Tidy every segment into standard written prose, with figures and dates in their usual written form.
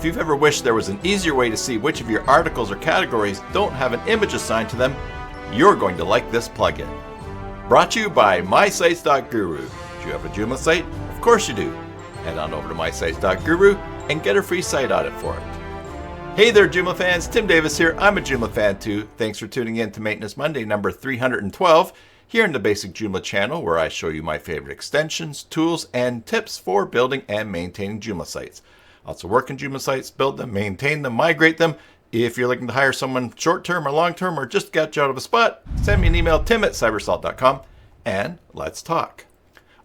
you've ever wished there was an easier way to see which of your articles or categories don't have an image assigned to them, you're going to like this plugin. Brought to you by mysites.guru. Do you have a Joomla site? Of course you do. Head on over to mysites.guru and get a free site audit for it. Hey there, Joomla fans. Tim Davis here. I'm a Joomla fan too. Thanks for tuning in to Maintenance Monday number 312 here in the Basic Joomla channel, where I show you my favorite extensions, tools, and tips for building and maintaining Joomla sites. I also work in Joomla sites, build them, maintain them, migrate them. If you're looking to hire someone short-term or long-term, or just get you out of a spot, send me an email, tim@cybersalt.com, and let's talk.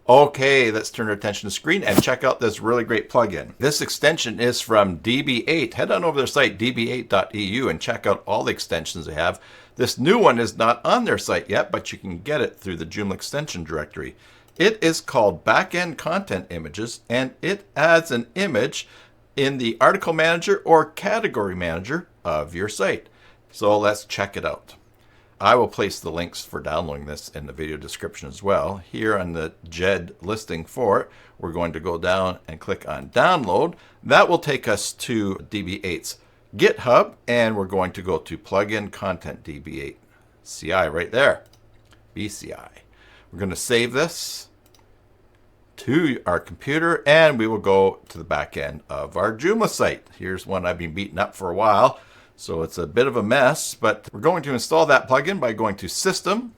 Okay, let's turn our attention to the screen and check out this really great plugin. This extension is from DB8. Head on over to their site, db8.eu, and check out all the extensions they have. This new one is not on their site yet, but you can get it through the Joomla extension directory. It is called Backend Content Images, and it adds an image in the article manager or category manager of your site. So let's check it out. I will place the links for downloading this in the video description as well. Here on the JED listing for it, we're going to go down and click on download. That will take us to DB8's GitHub, and we're going to go to Plugin Content DB8 CI right there, BCI. We're going to save this to our computer, and we will go to the back end of our Joomla site. Here's one I've been beating up for a while, so it's a bit of a mess, but we're going to install that plugin by going to System,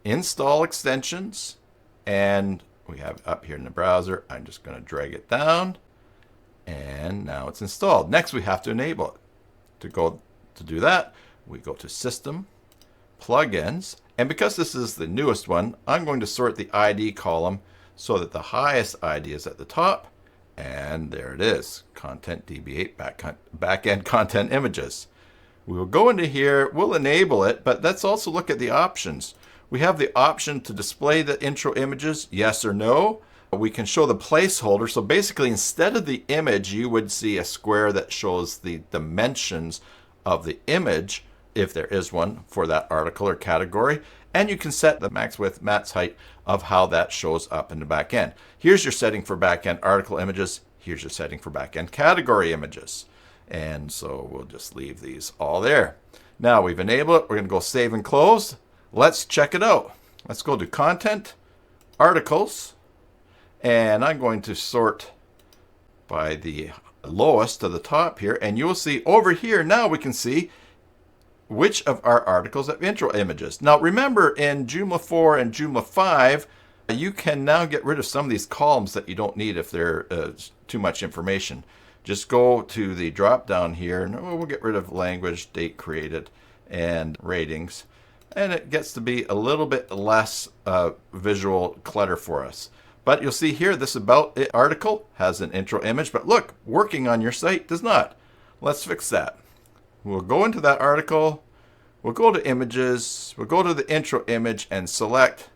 Install Extensions, and we have it up here in the browser. I'm just going to drag it down, and now it's installed. Next, we have to enable it. To do that, we go to System, Plugins, and because this is the newest one, I'm going to sort the ID column so that the highest ID is at the top, and there it is, Content DB8 Backend Content Images. We will go into here, we'll enable it, but let's also look at the options. We have the option to display the intro images, yes or no. We can show the placeholder, so basically instead of the image, you would see a square that shows the dimensions of the image, if there is one, for that article or category. And you can set the max width, max height of how that shows up in the back end. Here's your setting for backend article images. Here's your setting for backend category images. And so we'll just leave these all there. Now we've enabled it. We're going to go save and close. Let's check it out. Let's go to Content, Articles, and I'm going to sort by the lowest to the top here. And you'll see over here, now we can see which of our articles have intro images. Now remember, in Joomla 4 and Joomla 5, you can now get rid of some of these columns that you don't need if they're too much information. Just go to the drop down here, and we'll get rid of language, date created, and ratings. And it gets to be a little bit less visual clutter for us. But you'll see here, this About It article has an intro image, but look, working on your site does not. Let's fix that. We'll go into that article, we'll go to images, we'll go to the intro image and select,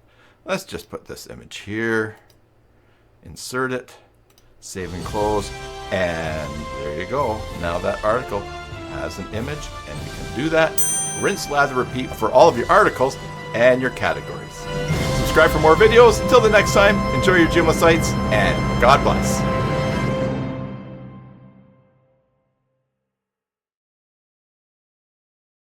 let's just put this image here, insert it, save and close, and there you go. Now that article has an image, and you can do that. Rinse, lather, repeat for all of your articles and your categories. Subscribe for more videos. Until the next time, enjoy your Joomla sites, and God bless.